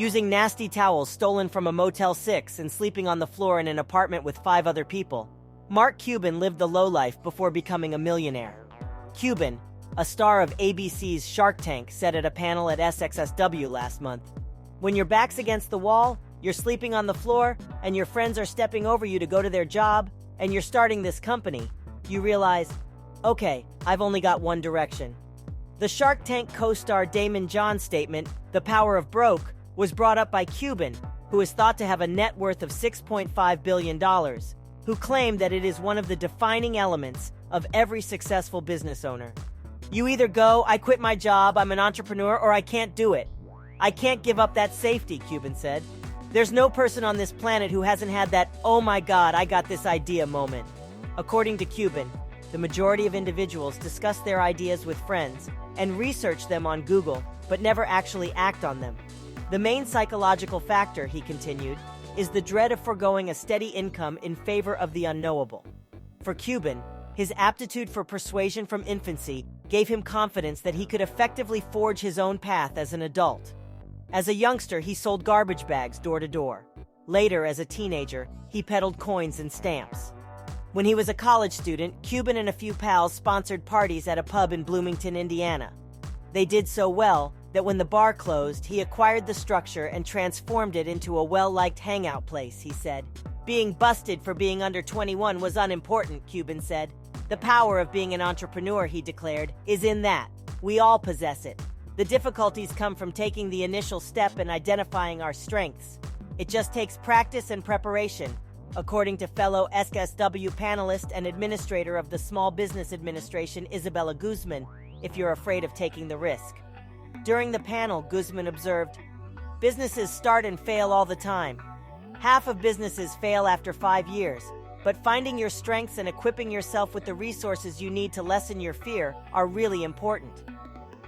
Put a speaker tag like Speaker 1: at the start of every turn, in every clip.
Speaker 1: using nasty towels stolen from a Motel 6 and sleeping on the floor in an apartment with 5 other people. Mark Cuban lived the low life before becoming a millionaire. Cuban, a star of ABC's Shark Tank, said at a panel at SXSW last month, "When your back's against the wall, you're sleeping on the floor, and your friends are stepping over you to go to their job, and you're starting this company, you realize, okay, I've only got one direction." The Shark Tank co-star Damon John's statement, "The power of broke," was brought up by Cuban, who is thought to have a net worth of $6.5 billion, who claimed that it is one of the defining elements of every successful business owner. "You either go, I quit my job, I'm an entrepreneur, or I can't do it. I can't give up that safety," Cuban said. "There's no person on this planet who hasn't had that, 'oh my God, I got this idea' moment." According to Cuban, the majority of individuals discuss their ideas with friends and research them on Google, but never actually act on them. The main psychological factor, he continued, is the dread of foregoing a steady income in favor of the unknowable. For Cuban, his aptitude for persuasion from infancy gave him confidence that he could effectively forge his own path as an adult. As a youngster, he sold garbage bags door to door. Later, as a teenager, he peddled coins and stamps. When he was a college student, Cuban and a few pals sponsored parties at a pub in Bloomington, Indiana. They did so well that when the bar closed, he acquired the structure and transformed it into a well-liked hangout place, he said. "Being busted for being under 21 was unimportant," Cuban said. "The power of being an entrepreneur," he declared, "is in that. We all possess it. The difficulties come from taking the initial step and identifying our strengths. It just takes practice and preparation," according to fellow SXSW panelist and administrator of the Small Business Administration, Isabella Guzman, "if you're afraid of taking the risk." During the panel, Guzman observed, "Businesses start and fail all the time. Half of businesses fail after 5 years, but finding your strengths and equipping yourself with the resources you need to lessen your fear are really important."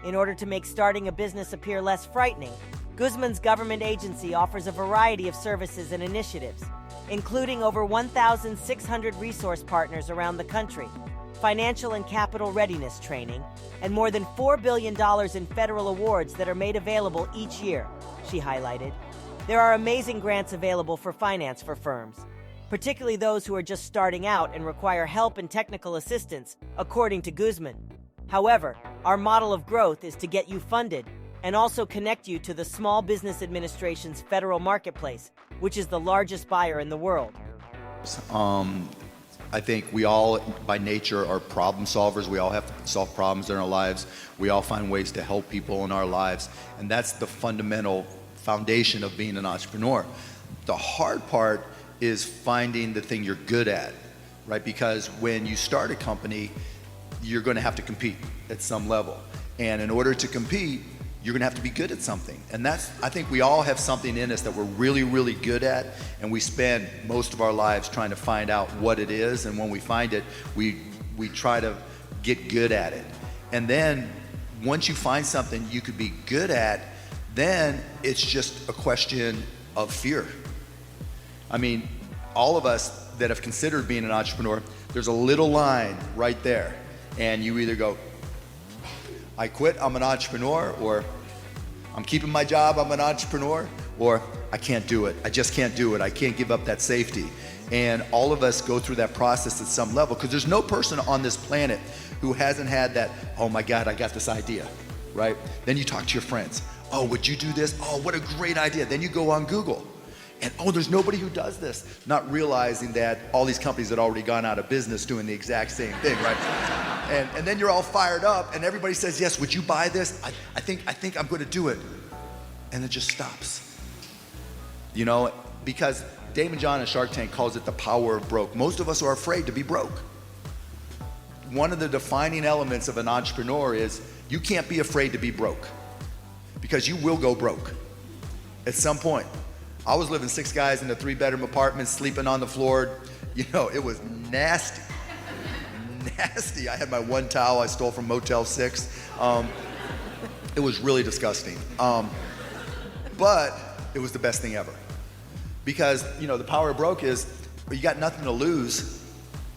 Speaker 1: In order to make starting a business appear less frightening, Guzman's government agency offers a variety of services and initiatives, including over 1,600 resource partners around the country, financial and capital readiness training, and more than $4 billion in federal awards that are made available each year, she highlighted. There are amazing grants available for finance for firms, particularly those who are just starting out and require help and technical assistance, according to Guzman. However, our model of growth is to get you funded and also connect you to the Small Business Administration's federal marketplace, which is the largest buyer in the world.
Speaker 2: I think we all, by nature, are problem solvers. We all have to solve problems in our lives. We all find ways to help people in our lives. And that's the fundamental foundation of being an entrepreneur. The hard part is finding the thing you're good at, right? Because when you start a company, you're going to have to compete at some level. And in order to compete, you're going to have to be good at something. And that's, I think we all have something in us that we're really, really good at, and we spend most of our lives trying to find out what it is, and when we find it, we try to get good at it. And then once you find something you could be good at, then it's just a question of fear. I mean, all of us that have considered being an entrepreneur, there's a little line right there, and you either go, I quit, I'm an entrepreneur, or I'm keeping my job, I'm an entrepreneur, or I can't do it, I just can't do it, I can't give up that safety. And all of us go through that process at some level, because there's no person on this planet who hasn't had that, oh my God, I got this idea, right? Then you talk to your friends, oh, would you do this? Oh, what a great idea. Then you go on Google, and oh, there's nobody who does this, not realizing that all these companies had already gone out of business doing the exact same thing, right? And then you're all fired up, and everybody says, yes, would you buy this? I think I'm going to do it. And it just stops. You know, because Damon John in Shark Tank calls it the power of broke. Most of us are afraid to be broke. One of the defining elements of an entrepreneur is you can't be afraid to be broke, because you will go broke at some point. I was living 6 guys in a 3-bedroom apartment, sleeping on the floor. You know, it was nasty. Nasty. I had my one towel I stole from Motel 6. It was really disgusting. But it was the best thing ever. Because, you know, the power of broke is, you got nothing to lose,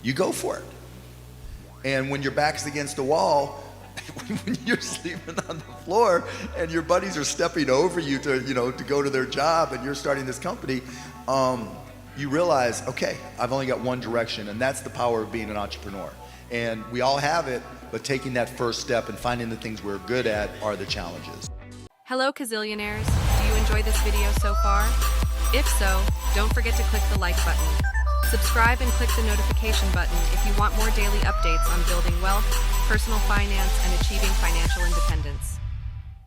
Speaker 2: you go for it. And when your back's against the wall, when you're sleeping on the floor and your buddies are stepping over you to, to go to their job and you're starting this company, you realize, okay, I've only got one direction, and that's the power of being an entrepreneur. And we all have it, but taking that first step and finding the things we're good at are the challenges.
Speaker 3: Hello, Kazillionaires. Do you enjoy this video so far? If so, don't forget to click the like button. Subscribe and click the notification button if you want more daily updates on building wealth, personal finance, and achieving financial independence.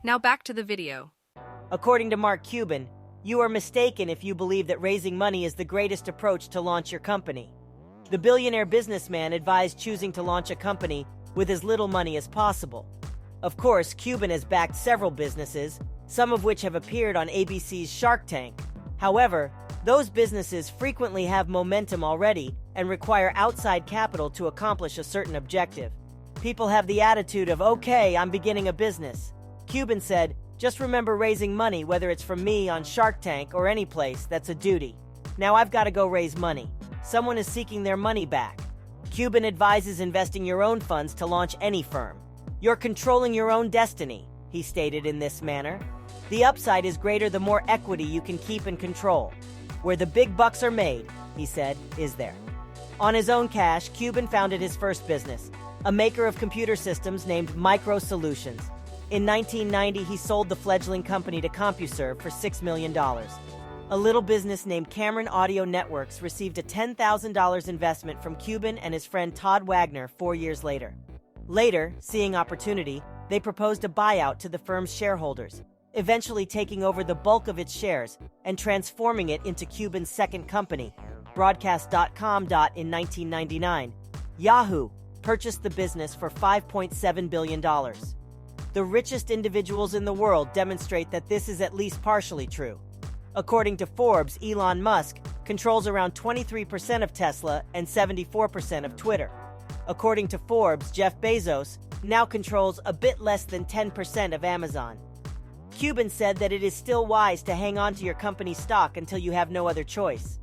Speaker 3: Now back to the video.
Speaker 1: According to Mark Cuban, you are mistaken if you believe that raising money is the greatest approach to launch your company. The billionaire businessman advised choosing to launch a company with as little money as possible. Of course, Cuban has backed several businesses, some of which have appeared on ABC's Shark Tank. However, those businesses frequently have momentum already and require outside capital to accomplish a certain objective. People have the attitude of, okay, I'm beginning a business. Cuban said, just remember, raising money, whether it's from me on Shark Tank or any place, that's a duty. Now I've got to go raise money. Someone is seeking their money back. Cuban advises investing your own funds to launch any firm. You're controlling your own destiny, he stated in this manner. The upside is greater the more equity you can keep and control. Where the big bucks are made, he said, is there. On his own cash, Cuban founded his first business, a maker of computer systems named Micro Solutions. In 1990, he sold the fledgling company to CompuServe for $6 million. A little business named Cameron Audio Networks received a $10,000 investment from Cuban and his friend Todd Wagner 4 years later. Later, seeing opportunity, they proposed a buyout to the firm's shareholders, eventually taking over the bulk of its shares and transforming it into Cuban's second company, Broadcast.com. In 1999, Yahoo purchased the business for $5.7 billion. The richest individuals in the world demonstrate that this is at least partially true. According to Forbes, Elon Musk controls around 23% of Tesla and 74% of Twitter. According to Forbes, Jeff Bezos now controls a bit less than 10% of Amazon. Cuban said that it is still wise to hang on to your company's stock until you have no other choice.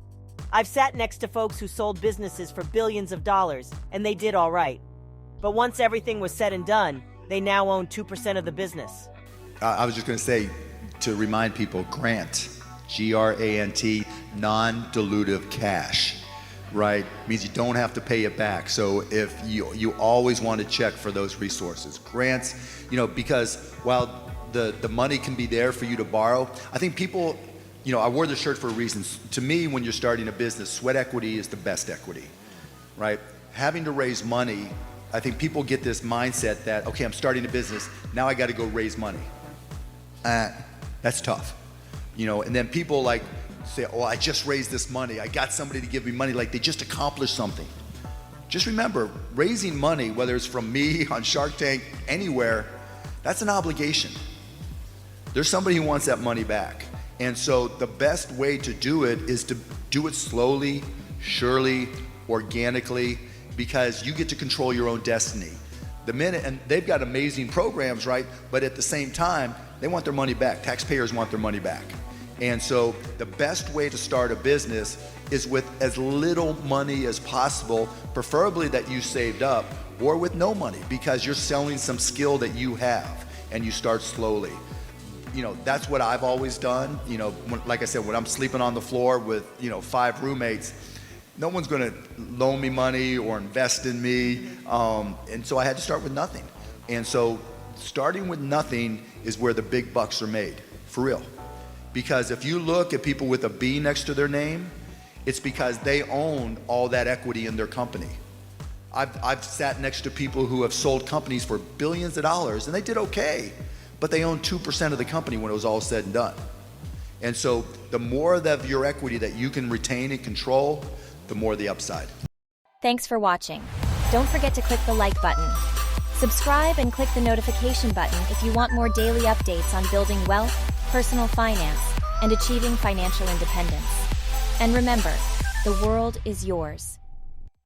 Speaker 1: I've sat next to folks who sold businesses for billions of dollars, and they did all right. But once everything was said and done, they now own 2% of the business.
Speaker 2: I was just going to say, to remind people, grant, G-R-A-N-T, non-dilutive cash, right? Means you don't have to pay it back. So if you always want to check for those resources. Grants, because while the money can be there for you to borrow, I think people, I wore the shirt for a reason. To me, when you're starting a business, sweat equity is the best equity, right? Having to raise money, I think people get this mindset that, okay, I'm starting a business, now I got to go raise money. That's tough, and then people say, oh, I just raised this money, I got somebody to give me money, like they just accomplished something. Just remember, raising money, whether it's from me, on Shark Tank, anywhere, that's an obligation. There's somebody who wants that money back. And so the best way to do it is to do it slowly, surely, organically, because you get to control your own destiny. And they've got amazing programs, right? But at the same time, they want their money back. Taxpayers want their money back. And so the best way to start a business is with as little money as possible, preferably that you saved up, or with no money, because you're selling some skill that you have, and you start slowly. That's what I've always done. Like I said, when I'm sleeping on the floor with, 5 roommates, no one's going to loan me money or invest in me. And so I had to start with nothing. And so starting with nothing is where the big bucks are made, for real. Because if you look at people with a B next to their name, it's because they own all that equity in their company. I've sat next to people who have sold companies for billions of dollars, and they did okay, but they own 2% of the company when it was all said and done. And so the more of your equity that you can retain and control, the more the upside.
Speaker 4: Thanks for watching. Don't forget to click the like button. Subscribe and click the notification button if you want more daily updates on building wealth, personal finance, and achieving financial independence. And remember, the world is yours.